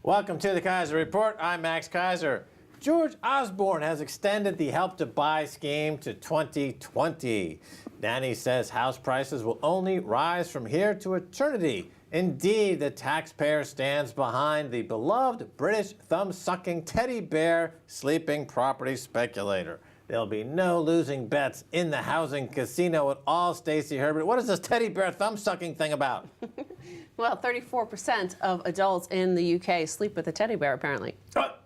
Welcome to the Keiser Report. I'm Max Keiser. George Osborne has extended the Help to Buy scheme to 2020. Danny says house prices will only rise from here to eternity. Indeed, the taxpayer stands behind the beloved British thumb-sucking teddy bear sleeping property speculator. There'll be no losing bets in the housing casino at all, Stacy Herbert. What is this teddy bear thumb-sucking thing about? Well, 34% of adults in the UK sleep with a teddy bear, apparently.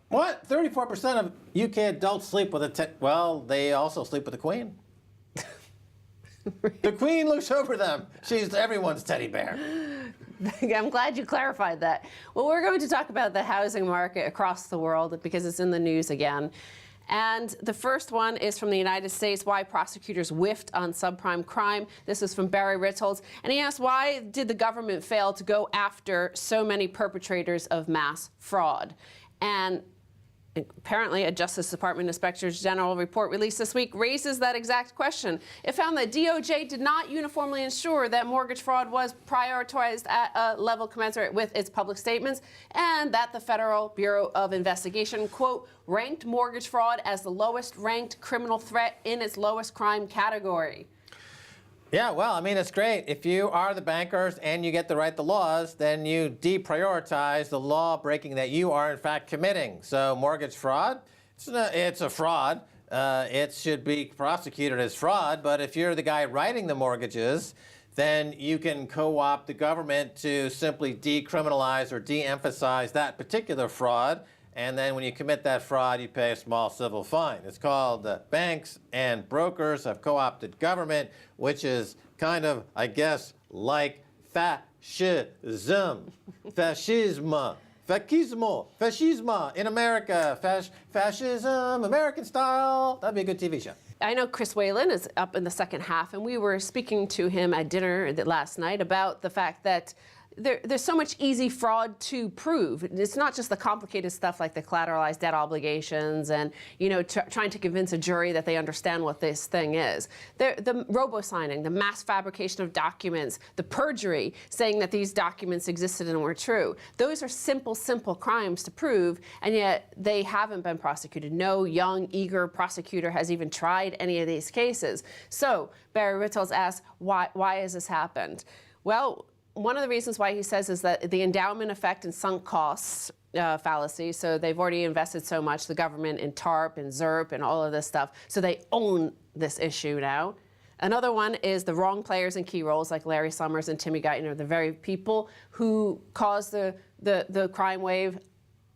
What? 34% of UK adults sleep with a well, they also sleep with the Queen. The Queen looks over them. She's everyone's teddy bear. I'm glad you clarified that. Well, we're going to talk about the housing market across the world because it's in the news again. And the first one is from the United States, why prosecutors whiffed on subprime crime. This is from Barry Ritholtz. And he asked, why did the government fail to go after so many perpetrators of mass fraud? And apparently, a Justice Department Inspector General report released this week raises that exact question. It found that DOJ did not uniformly ensure that mortgage fraud was prioritized at a level commensurate with its public statements, and that the Federal Bureau of Investigation, quote, ranked mortgage fraud as the lowest ranked criminal threat in its lowest crime category. Yeah, well, I mean, it's great. If you are the bankers and you get to write the laws, then you deprioritize the law breaking that you are, in fact, committing. So mortgage fraud, it's a fraud. It should be prosecuted as fraud. But if you're the guy writing the mortgages, then you can co-opt the government to simply decriminalize or de-emphasize that particular fraud. And then when you commit that fraud, you pay a small civil fine. It's called banks and brokers have co-opted government, which is kind of, I guess, like fascism. Fascismo. Fascismo in America. Fascism, American style. That'd be a good TV show. I know Chris Whalen is up in the second half, and we were speaking to him at dinner last night about the fact that there's so much easy fraud to prove. It's not just the complicated stuff like the collateralized debt obligations and, you know, trying to convince a jury that they understand what this thing is. The robo-signing, the mass fabrication of documents, the perjury, saying that these documents existed and were true. Those are simple crimes to prove, and yet they haven't been prosecuted. No young, eager prosecutor has even tried any of these cases. So Barry Ritholtz asks, why has this happened? Well, one of the reasons why he says is that the endowment effect and sunk costs fallacy. So they've already invested so much, the government, in TARP and ZERP and all of this stuff. So they own this issue now. Another one is the wrong players in key roles like Larry Summers and Timmy Geithner, the very people who caused the crime wave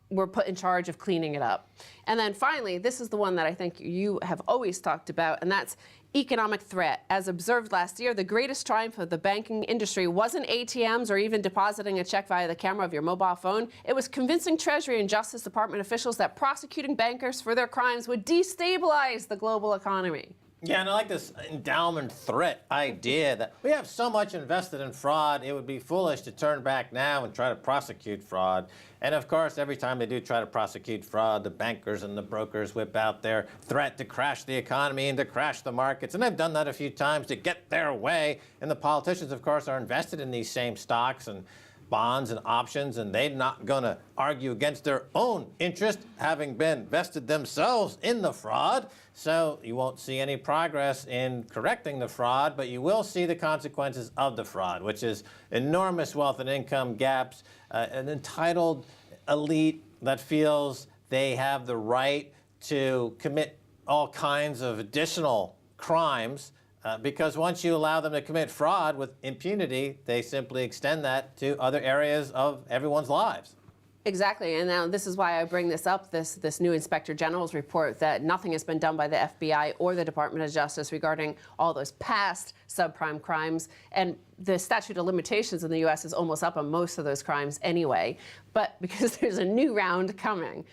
were put in charge of cleaning it up. And then finally, this is the one that I think you have always talked about, and that's economic threat. As observed last year, the greatest triumph of the banking industry wasn't ATMs or even depositing a check via the camera of your mobile phone. It was convincing Treasury and Justice Department officials that prosecuting bankers for their crimes would destabilize the global economy. Yeah, and I like this endowment threat idea that we have so much invested in fraud, it would be foolish to turn back now and try to prosecute fraud. And of course, every time they do try to prosecute fraud, the bankers and the brokers whip out their threat to crash the economy and to crash the markets. And they've done that a few times to get their way. And the politicians, of course, are invested in these same stocks and bonds and options, and they're not going to argue against their own interest, having been vested themselves in the fraud. So you won't see any progress in correcting the fraud, but you will see the consequences of the fraud, which is enormous wealth and income gaps, an entitled elite that feels they have the right to commit all kinds of additional crimes. Because once you allow them to commit fraud with impunity, they simply extend that to other areas of everyone's lives. Exactly, and now this is why I bring this up, this new Inspector General's report, that nothing has been done by the FBI or the Department of Justice regarding all those past subprime crimes. And the statute of limitations in the U.S. is almost up on most of those crimes anyway, but because there's a new round coming.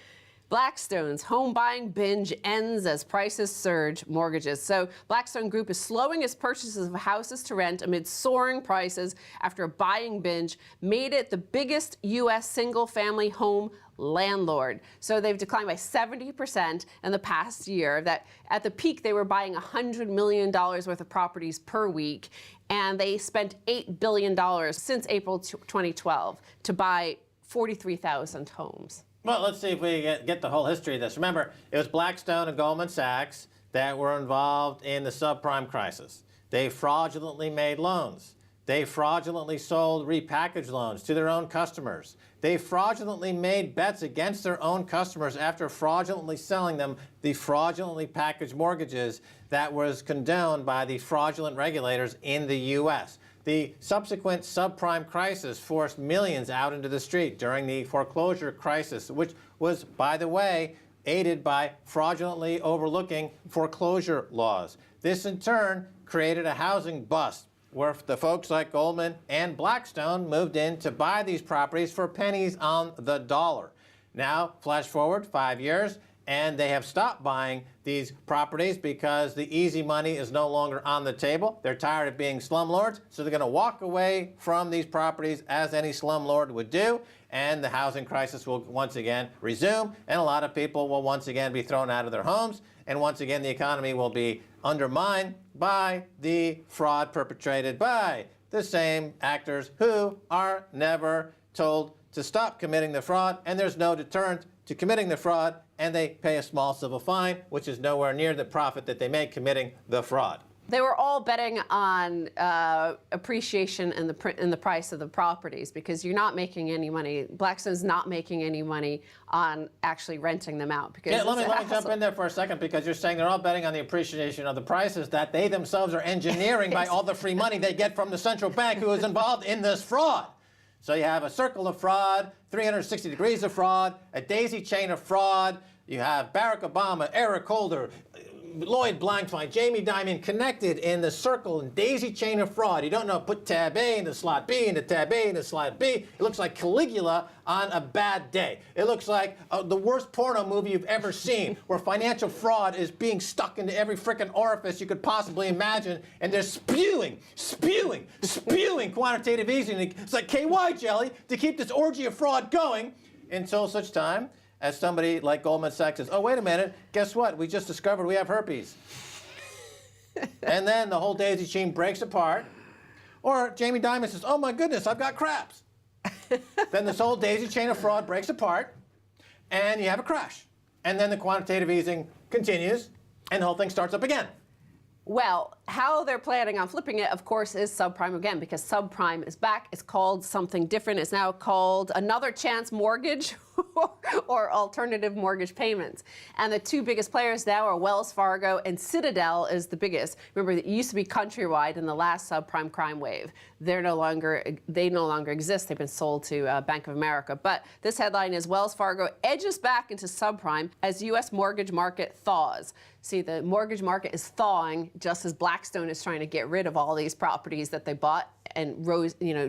Blackstone's home buying binge ends as prices surge mortgages. So Blackstone Group is slowing its purchases of houses to rent amid soaring prices after a buying binge made it the biggest U.S. single-family home landlord. So they've declined by 70% in the past year. That at the peak, they were buying $100 million worth of properties per week, and they spent $8 billion since April 2012 to buy 43,000 homes. Well, let's see if we get the whole history of this. Remember, it was Blackstone and Goldman Sachs that were involved in the subprime crisis. They fraudulently made loans. They fraudulently sold repackaged loans to their own customers. They fraudulently made bets against their own customers after fraudulently selling them the fraudulently packaged mortgages that was condoned by the fraudulent regulators in the U.S. The subsequent subprime crisis forced millions out into the street during the foreclosure crisis, which was, by the way, aided by fraudulently overlooking foreclosure laws. This, in turn, created a housing bust where the folks like Goldman and Blackstone moved in to buy these properties for pennies on the dollar. Now, flash forward 5 years, and they have stopped buying these properties because the easy money is no longer on the table. They're tired of being slumlords, so they're going to walk away from these properties as any slumlord would do, and the housing crisis will once again resume, and a lot of people will once again be thrown out of their homes, and once again the economy will be undermined by the fraud perpetrated by the same actors who are never told to stop committing the fraud, and there's no deterrent to committing the fraud, and they pay a small civil fine, which is nowhere near the profit that they make committing the fraud. They were all betting on appreciation in the price of the properties because you're not making any money. Blackstone's not making any money on actually renting them out. Because let me jump in there for a second, because you're saying they're all betting on the appreciation of the prices that they themselves are engineering by all the free money they get from the central bank who is involved in this fraud. So you have a circle of fraud, 360 degrees of fraud, a daisy chain of fraud. You have Barack Obama, Eric Holder, Lloyd Blankfein, Jamie Dimon connected in the circle and daisy chain of fraud. You don't know, put tab A into slot B, into tab A into slot B. It looks like Caligula on a bad day. It looks like the worst porno movie you've ever seen, where financial fraud is being stuck into every frickin' orifice you could possibly imagine, and they're spewing quantitative easing. It's like KY jelly to keep this orgy of fraud going until such time as somebody like Goldman Sachs says, oh, wait a minute, guess what? We just discovered we have herpes. And then the whole daisy chain breaks apart. Or Jamie Dimon says, oh my goodness, I've got craps. Then this whole daisy chain of fraud breaks apart, and you have a crash. And then the quantitative easing continues, and the whole thing starts up again. Well, how they're planning on flipping it, of course, is subprime again, because subprime is back. It's called something different. It's now called another chance mortgage or alternative mortgage payments. And the two biggest players now are Wells Fargo, and Citadel is the biggest. Remember, it used to be Countrywide in the last subprime crime wave. They no longer exist. They've been sold to Bank of America. But this headline is Wells Fargo edges back into subprime as U.S. mortgage market thaws. See, the mortgage market is thawing just as Blackstone is trying to get rid of all these properties that they bought and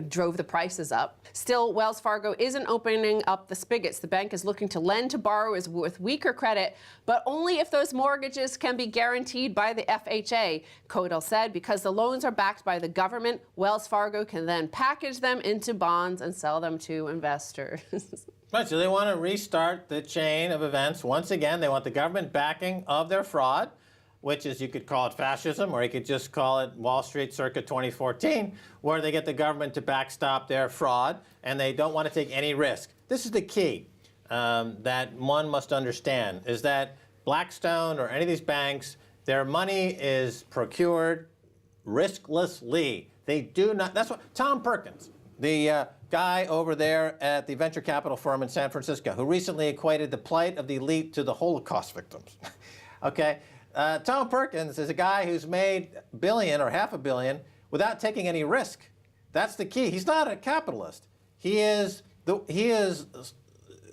drove the prices up. Still, Wells Fargo isn't opening up the spigots. The bank is looking to lend to borrowers with weaker credit, but only if those mortgages can be guaranteed by the FHA, Kodal said. Because the loans are backed by the government, Wells Fargo can then package them into bonds and sell them to investors. Right, so they want to restart the chain of events once again. They want the government backing of their fraud, which is, you could call it fascism, or you could just call it Wall Street circa 2014, where they get the government to backstop their fraud, and they don't want to take any risk. This is the key that one must understand, is that Blackstone or any of these banks, their money is procured risklessly. They do not, that's what, Tom Perkins, the guy over there at the venture capital firm in San Francisco, who recently equated the plight of the elite to the Holocaust victims. Okay? Tom Perkins is a guy who's made $1 billion or $500 million without taking any risk. That's the key. He's not a capitalist. He is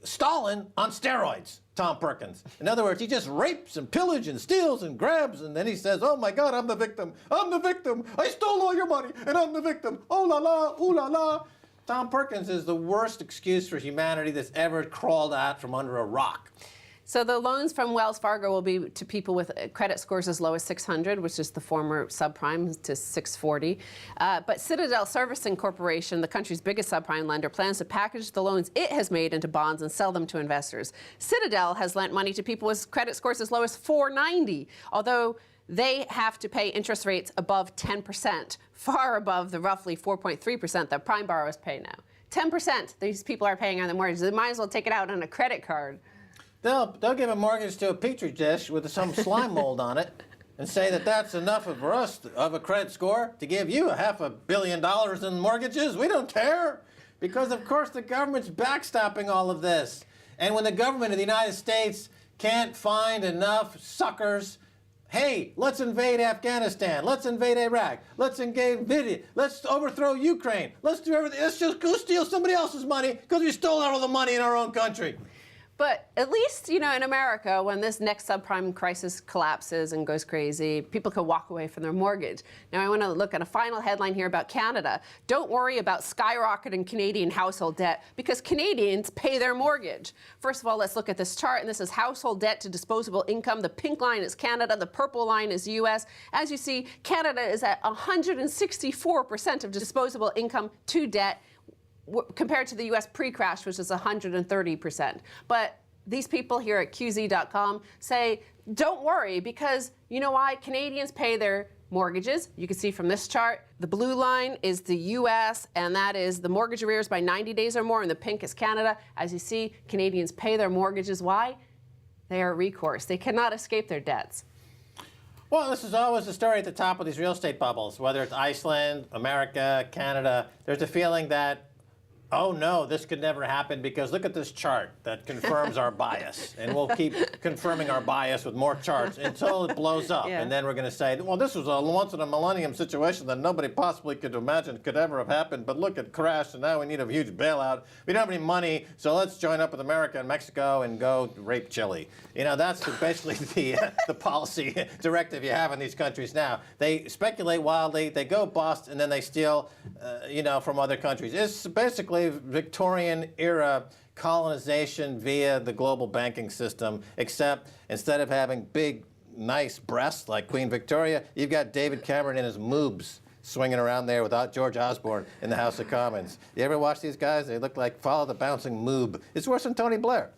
Stalin on steroids, Tom Perkins. In other words, he just rapes and pillages and steals and grabs, and then he says, oh my God, I'm the victim. I'm the victim. I stole all your money, and I'm the victim. Oh la la, ooh la la. Tom Perkins is the worst excuse for humanity that's ever crawled out from under a rock. So the loans from Wells Fargo will be to people with credit scores as low as 600, which is the former subprime, to 640. But Citadel Servicing Corporation, the country's biggest subprime lender, plans to package the loans it has made into bonds and sell them to investors. Citadel has lent money to people with credit scores as low as 490, although they have to pay interest rates above 10%, far above the roughly 4.3% that prime borrowers pay now. 10% these people are paying on the mortgage. They might as well take it out on a credit card. They'll give a mortgage to a petri dish with some slime mold on it and say that that's enough for us of a credit score to give you $500 million in mortgages. We don't care because, of course, the government's backstopping all of this. And when the government of the United States can't find enough suckers, hey, let's invade Afghanistan. Let's invade Iraq. Let's engage Libya. Let's overthrow Ukraine. Let's do everything. Let's just go steal somebody else's money because we stole all the money in our own country. But at least, you know, in America, when this next subprime crisis collapses and goes crazy, people can walk away from their mortgage. Now, I want to look at a final headline here about Canada. Don't worry about skyrocketing Canadian household debt because Canadians pay their mortgage. First of all, let's look at this chart, and this is household debt to disposable income. The pink line is Canada, the purple line is U.S. As you see, Canada is at 164% of disposable income to debt, compared to the U.S. pre-crash, which is 130%. But these people here at QZ.com say, don't worry, because you know why? Canadians pay their mortgages. You can see from this chart, the blue line is the U.S., and that is the mortgage arrears by 90 days or more, and the pink is Canada. As you see, Canadians pay their mortgages. Why? They are recourse. They cannot escape their debts. Well, this is always the story at the top of these real estate bubbles, whether it's Iceland, America, Canada. There's a feeling that, oh no, this could never happen because look at this chart that confirms our bias. And we'll keep confirming our bias with more charts until it blows up. Yeah. And then we're going to say, well, this was a once in a millennium situation that nobody possibly could imagine could ever have happened. But look, it crashed and now we need a huge bailout. We don't have any money, so let's join up with America and Mexico and go rape Chile. You know, that's basically the policy directive you have in these countries now. They speculate wildly, they go bust, and then they steal, you know, from other countries. It's basically Victorian era colonization via the global banking system, except instead of having big, nice breasts like Queen Victoria, you've got David Cameron in his moobs swinging around there without George Osborne in the House of Commons. You ever watch these guys? They look like follow the bouncing moob. It's worse than Tony Blair.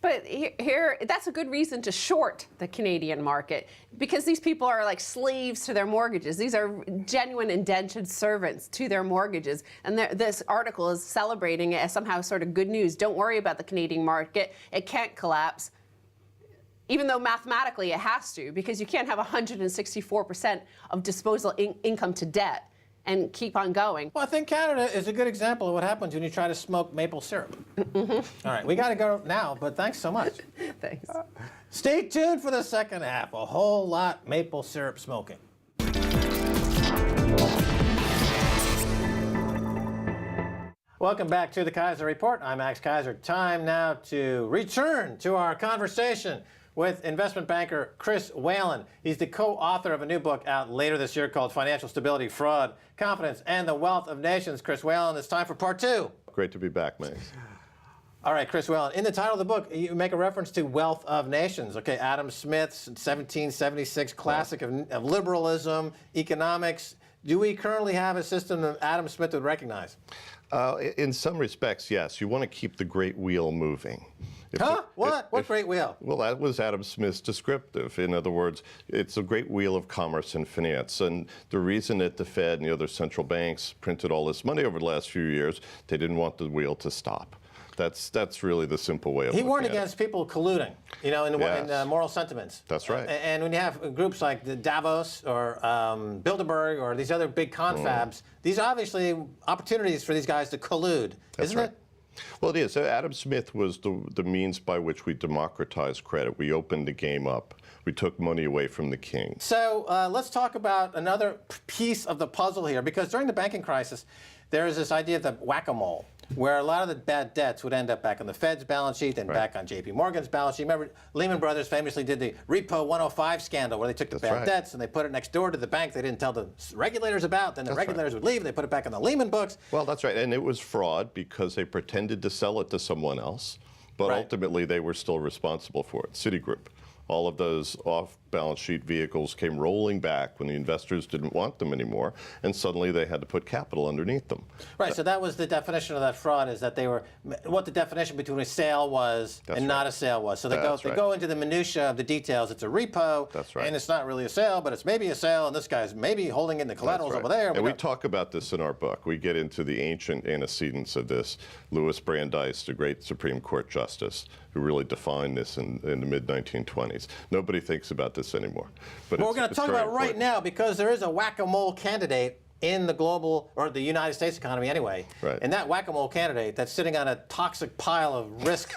But here, that's a good reason to short the Canadian market because these people are like slaves to their mortgages. These are genuine indentured servants to their mortgages. And this article is celebrating it as somehow sort of good news. Don't worry about the Canadian market. It can't collapse, even though mathematically it has to, because you can't have 164% of disposable income to debt and keep on going. Well, I think Canada is a good example of what happens when you try to smoke maple syrup. Mm-hmm. All right, we got to go now, but thanks so much. Thanks. Stay tuned for the second half. A whole lot maple syrup smoking. Welcome back to the Keiser Report. I'm Max Keiser. Time now to return to our conversation with investment banker Chris Whalen. He's the co-author of a new book out later this year called Financial Stability, Fraud, Confidence, and the Wealth of Nations. Chris Whalen, it's time for part two. Great to be back, Max. All right, Chris Whalen, in the title of the book, you make a reference to Wealth of Nations. Okay, Adam Smith's 1776 classic of liberalism, economics. Do we currently have a system that Adam Smith would recognize? In some respects, yes. You want to keep the great wheel moving. What great wheel? Well, that was Adam Smith's descriptive. In other words, it's a great wheel of commerce and finance. And the reason that the Fed and the other central banks printed all this money over the last few years, they didn't want the wheel to stop. That's really the simple way of looking at it. He warned against people colluding, you know, in moral sentiments. That's right. And when you have groups like the Davos or Bilderberg or these other big confabs, these are obviously opportunities for these guys to collude, isn't it? Well, it is. Adam Smith was the means by which we democratized credit. We opened the game up. We took money away from the king. So let's talk about another piece of the puzzle here, because during the banking crisis, there is this idea of the whack-a-mole, where a lot of the bad debts would end up back on the Fed's balance sheet and back on J.P. Morgan's balance sheet. Remember, Lehman Brothers famously did the Repo 105 scandal, where they took the bad debts and they put it next door to the bank they didn't tell the regulators about. Then the regulators would leave, and they put it back on the Lehman books. Well, that's right. And it was fraud because they pretended to sell it to someone else, but ultimately they were still responsible for it. Citigroup all of those off-balance sheet vehicles came rolling back when the investors didn't want them anymore, and suddenly they had to put capital underneath them. Right, so that was the definition of that fraud, is that they were, what the definition between a sale was and not a sale was. So they go into the minutia of the details. It's a repo, and it's not really a sale, but it's maybe a sale, and this guy's maybe holding in the collaterals over there. And we talk about this in our book. We get into the ancient antecedents of this. Louis Brandeis, the great Supreme Court justice, who really defined this in the mid-1920s. Nobody thinks about this anymore. But we're going to talk about it right now, because there is a whack-a-mole candidate in the global, or the United States economy anyway. Right. And that whack-a-mole candidate that's sitting on a toxic pile of risk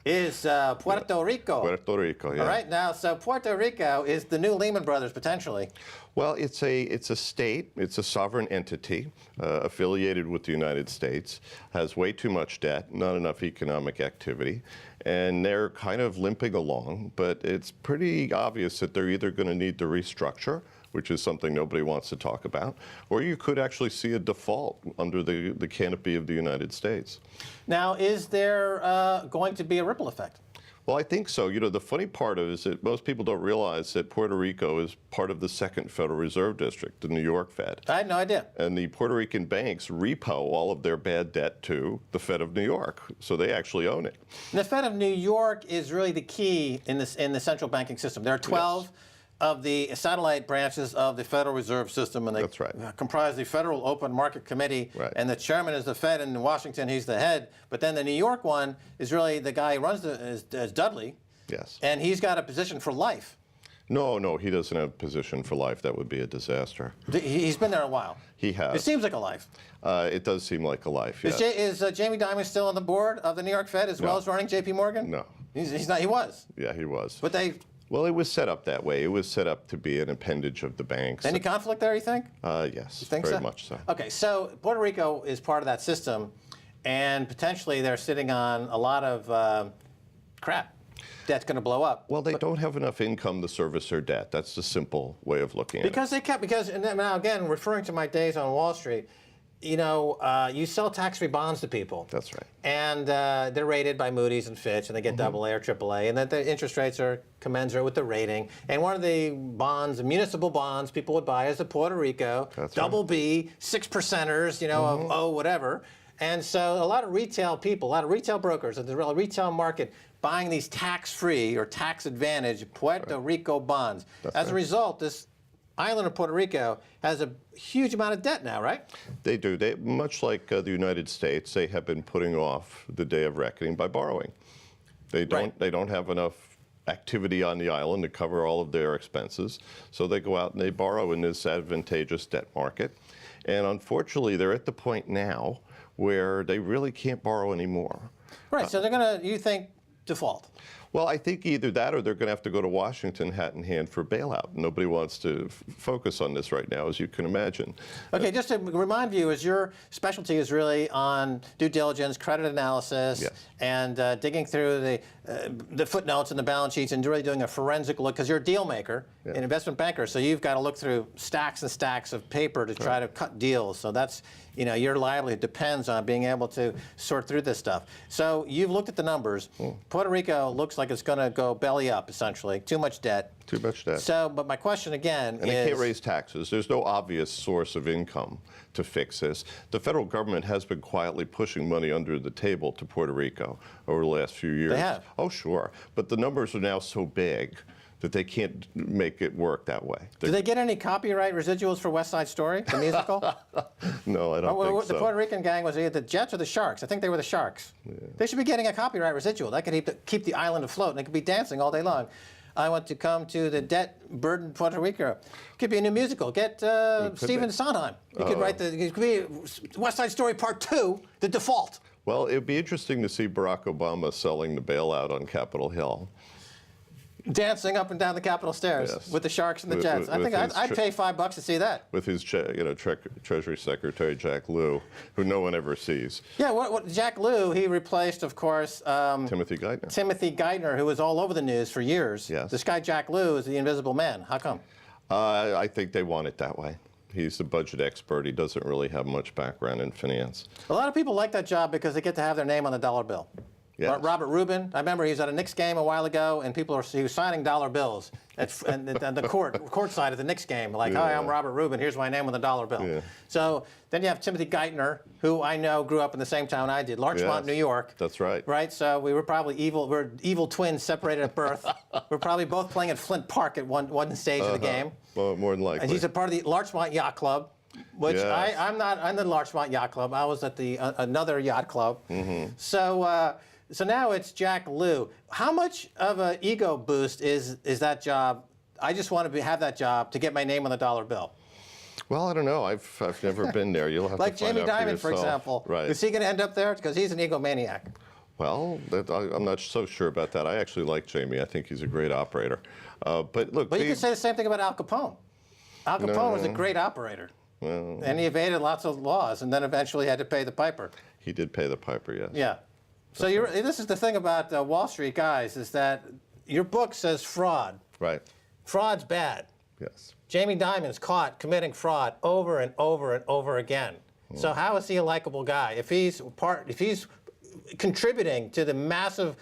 is Puerto Rico. Puerto Rico, yeah. All right, now, so Puerto Rico is the new Lehman Brothers, potentially. Well, it's a state, it's a sovereign entity affiliated with the United States, has way too much debt, not enough economic activity, and they're kind of limping along, but it's pretty obvious that they're either going to need to restructure, which is something nobody wants to talk about, or you could actually see a default under the canopy of the United States. Now, is there going to be a ripple effect? Well, I think so. You know, the funny part of it is that most people don't realize that Puerto Rico is part of the Second Federal Reserve District, the New York Fed. I had no idea. And the Puerto Rican banks repo all of their bad debt to the Fed of New York, so they actually own it. And the Fed of New York is really the key in the central banking system. There are 12 of the satellite branches of the Federal Reserve System, and they comprise the Federal Open Market Committee, and the chairman is the Fed in Washington, he's the head, but then the New York one is really the guy who runs is Dudley, and he's got a position for life. No, he doesn't have a position for life. That would be a disaster. He's been there a while. He has. It seems like a life. It does seem like a life, yes. Is Jamie Dimon still on the board of the New York Fed as well as running J.P. Morgan? No. He's not. He was. Yeah, he was. But they... Well, it was set up that way. It was set up to be an appendage of the banks. Any conflict there, you think? Yes, you think very much so. Okay, so Puerto Rico is part of that system, and potentially they're sitting on a lot of crap that's going to blow up. Well, they don't have enough income to service their debt. That's the simple way of looking at it. Because now again, referring to my days on Wall Street, you know, you sell tax-free bonds to people. That's right. And they're rated by Moody's and Fitch, and they get AA or AAA, and then the interest rates are commensurate with the rating. And one of the bonds, municipal bonds, people would buy is the Puerto Rico, double B, 6%ers, you know, of O, whatever. And so a lot of retail people, a lot of retail brokers, the retail market, buying these tax-free or tax-advantage Puerto Rico bonds. As a result, this island of Puerto Rico has a huge amount of debt now, right? They do. They, much like the United States, they have been putting off the day of reckoning by borrowing. They don't have enough activity on the island to cover all of their expenses, so they go out and they borrow in this advantageous debt market. And unfortunately, they're at the point now where they really can't borrow anymore. Right, so they're going to, you think, default? Well, I think either that or they're going to have to go to Washington hat in hand for bailout. Nobody wants to focus on this right now, as you can imagine. Okay, just to remind viewers, your specialty is really on due diligence, credit analysis, and digging through the footnotes and the balance sheets and really doing a forensic look, because you're a deal maker, an investment banker, so you've got to look through stacks and stacks of paper to try to cut deals. So that's, you know, your livelihood depends on being able to sort through this stuff. So you've looked at the numbers. Puerto Rico looks like it's going to go belly up, essentially. Too much debt. Too much debt. So, but my question again is... And they can't raise taxes. There's no obvious source of income to fix this. The federal government has been quietly pushing money under the table to Puerto Rico over the last few years. They have? Oh, sure. But the numbers are now so big that they can't make it work that way. Do they get any copyright residuals for West Side Story, the musical? No, I don't think so. The Puerto Rican gang was either the Jets or the Sharks. I think they were the Sharks. They should be getting a copyright residual. That could keep the island afloat, and they could be dancing all day long. I want to come to the debt-burdened Puerto Rico. Could be a new musical. Get Stephen Sondheim. You could write it could be West Side Story Part 2, The Default. Well, it would be interesting to see Barack Obama selling the bailout on Capitol Hill. Dancing up and down the Capitol stairs with the Sharks and the Jets. I think I'd pay $5 to see that. With his Treasury Secretary Jack Lew, who no one ever sees. Yeah, what Jack Lew, he replaced, of course, Timothy Geithner. Timothy Geithner, who was all over the news for years. Yes. This guy Jack Lew is the invisible man. How come? I think they want it that way. He's a budget expert. He doesn't really have much background in finance. A lot of people like that job because they get to have their name on the dollar bill. Yes. Robert Rubin, I remember he was at a Knicks game a while ago, and he was signing dollar bills and the court side of the Knicks game, like, Yeah. hi, I'm Robert Rubin, here's my name on the dollar bill. Yeah. So then you have Timothy Geithner, who I know grew up in the same town I did, Larchmont, Yes. New York. That's right. Right, so we were probably we're evil twins separated at birth. We're probably both playing at Flint Park at one stage of the game. Well, more than likely. And he's a part of the Larchmont Yacht Club, which Yes. I'm not. I'm the Larchmont Yacht Club. I was at the another yacht club. Mm-hmm. So now it's Jack Lew. How much of an ego boost is that job? I just want to have that job to get my name on the dollar bill. Well, I don't know. I've never been there. You'll have Like to find Jamie out Dimon, for yourself. example. Right. Is he going to end up there? Because he's an egomaniac. Well, I'm not so sure about that. I actually like Jamie. I think he's a great operator. But look, But you could say the same thing about Al Capone. Al Capone was a great operator. Well, And he evaded lots of laws and then eventually had to pay the piper. he did pay the piper, yes. Yeah. So this is the thing about Wall Street guys, is that your book says fraud. Right. Fraud's bad. Yes. Jamie Dimon's caught committing fraud over and over and over again. So how is he a likable guy? If he's contributing to the massive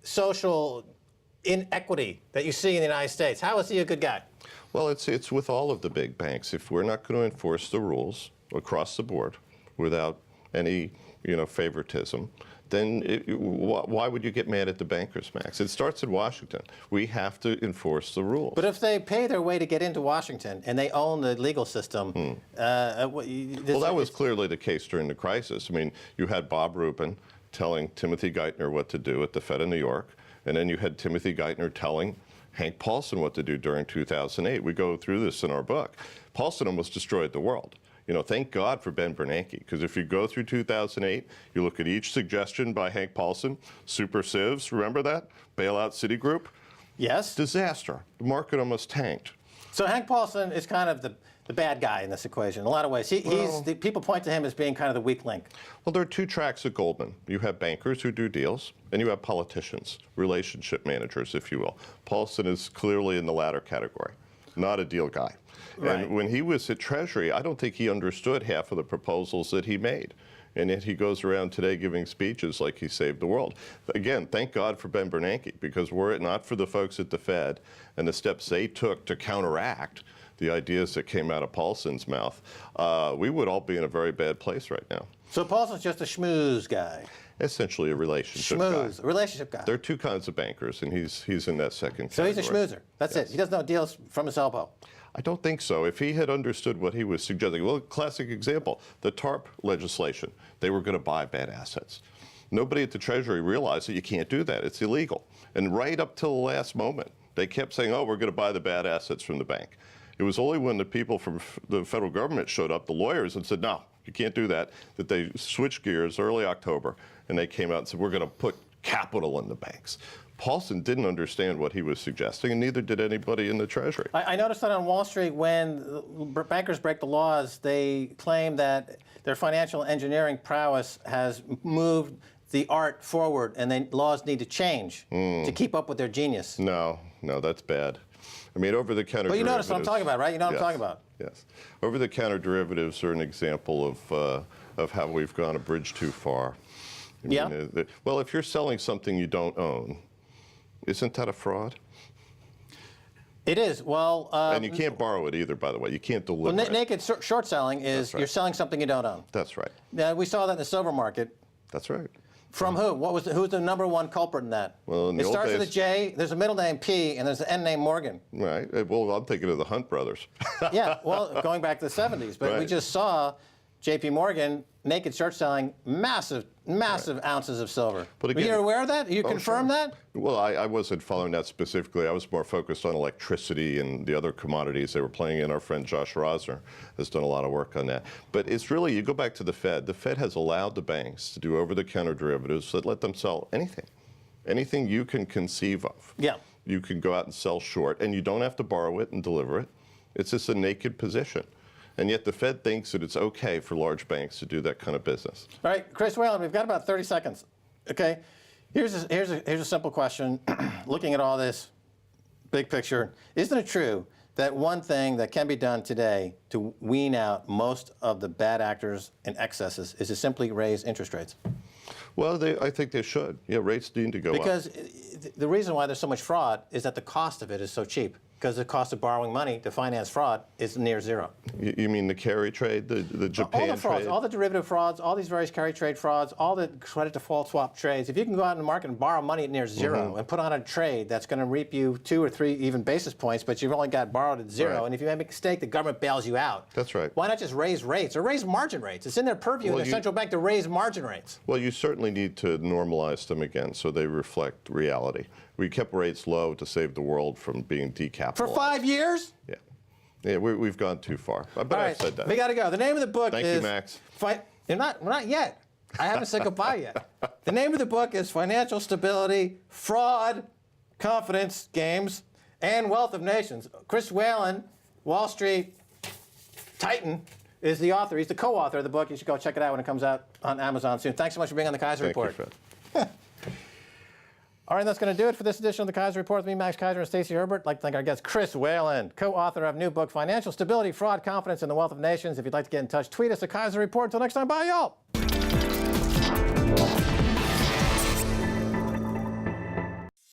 social inequity that you see in the United States, how is he a good guy? Well, it's with all of the big banks. If we're not going to enforce the rules across the board without any, favoritism, then why would you get mad at the bankers, Max? It starts in Washington. We have to enforce the rules. But if they pay their way to get into Washington and they own the legal system, Well, that was clearly the case during the crisis. I mean, you had Bob Rubin telling Timothy Geithner what to do at the Fed of New York, and then you had Timothy Geithner telling Hank Paulson what to do during 2008. We go through this in our book. Paulson almost destroyed the world. Thank God for Ben Bernanke, because if you go through 2008, you look at each suggestion by Hank Paulson, super sieves, remember that? Bailout Citigroup? Yes. Disaster. The market almost tanked. So Hank Paulson is kind of the bad guy in this equation in a lot of ways. People point to him as being kind of the weak link. Well, there are two tracks at Goldman. You have bankers who do deals, and you have politicians, relationship managers, if you will. Paulson is clearly in the latter category, not a deal guy. Right. And when he was at Treasury, I don't think he understood half of the proposals that he made. And yet he goes around today giving speeches like he saved the world. Again, thank God for Ben Bernanke, because were it not for the folks at the Fed and the steps they took to counteract the ideas that came out of Paulson's mouth, we would all be in a very bad place right now. So Paulson's just a schmooze guy. Essentially a relationship Schmooze, guy. a relationship guy. There are two kinds of bankers, and he's in that second So category. he's a schmoozer. That's it. He doesn't know deals from his elbow. I don't think so. If he had understood what he was suggesting, well, classic example, the TARP legislation, they were going to buy bad assets. Nobody at the Treasury realized that you can't do that. It's illegal. And right up till the last moment, they kept saying, oh, we're going to buy the bad assets from the bank. It was only when the people from the federal government showed up, the lawyers, and said, no, you can't do that they switched gears early October, and they came out and said, we're going to put capital in the banks. Paulson didn't understand what he was suggesting, and neither did anybody in the Treasury. I noticed that on Wall Street, when bankers break the laws, they claim that their financial engineering prowess has moved the art forward, and laws need to change to keep up with their genius. No, that's bad. I mean, over-the-counter But you derivatives. notice what I'm talking about, right? You know what Yes, I'm talking about. Yes. Over-the-counter derivatives are an example of how we've gone a bridge too far. I mean, well, if you're selling something you don't own, isn't that a fraud? It is. Well, and you can't borrow it either, by the way. You can't deliver it. naked short selling is That's right. you're selling something you don't own. That's right. Now, we saw that in the silver market. That's right. From who? Who's the number one culprit in that? Well, in the it old starts with a days- J, there's a middle name P, and there's an N name Morgan. Right. Well, I'm thinking of the Hunt brothers. Yeah, well, going back to the 70s. But we Right. just saw J.P. Morgan naked short selling massive ounces of silver. But again- Were you aware of that? You confirm sure. that? Well, I wasn't following that specifically. I was more focused on electricity and the other commodities they were playing in. Our friend Josh Rosner has done a lot of work on that. But it's really, you go back to the Fed. The Fed has allowed the banks to do over-the-counter derivatives that let them sell anything. Anything you can conceive of. Yeah. You can go out and sell short, and you don't have to borrow it and deliver it. It's just a naked position. And yet the Fed thinks that it's okay for large banks to do that kind of business. All right, Chris Whalen, we've got about 30 seconds. Okay, here's a simple question. Looking at all this big picture, isn't it true that one thing that can be done today to wean out most of the bad actors and excesses is to simply raise interest rates? Well, I think they should. Yeah, rates need to go up. Because the reason why there's so much fraud is that the cost of it is so cheap. Because the cost of borrowing money to finance fraud is near zero. You mean the carry trade, the Japan all the frauds, trade? all the derivative frauds, all these various carry trade frauds, all the credit default swap trades. If you can go out in the market and borrow money at near zero and put on a trade that's going to reap you 2 or 3 even basis points, but you've only got borrowed at zero, Right. and if you make a mistake, the government bails you out. That's right. Why not just raise rates or raise margin rates? It's in their purview in the central bank to raise margin rates. Well, you certainly need to normalize them again so they reflect reality. We kept rates low to save the world from being decapitalized. For 5 years? Yeah. Yeah, we've gone too far. But All I've right, said that. we got to go. The name of the book Thank is... you, Max. We're not yet. I haven't said goodbye yet. The name of the book is Financial Stability, Fraud, Confidence Games, and Wealth of Nations. Chris Whalen, Wall Street Titan, is the author. He's the co-author of the book. You should go check it out when it comes out on Amazon soon. Thanks so much for being on the Keiser Report. Thank you, Fred. All right, that's going to do it for this edition of the Keiser Report with me, Max Keiser and Stacy Herbert. I'd like to thank our guest, Chris Whalen, co-author of new book, Financial Stability, Fraud, Confidence, and the Wealth of Nations. If you'd like to get in touch, tweet us at Keiser Report. Until next time, bye, y'all.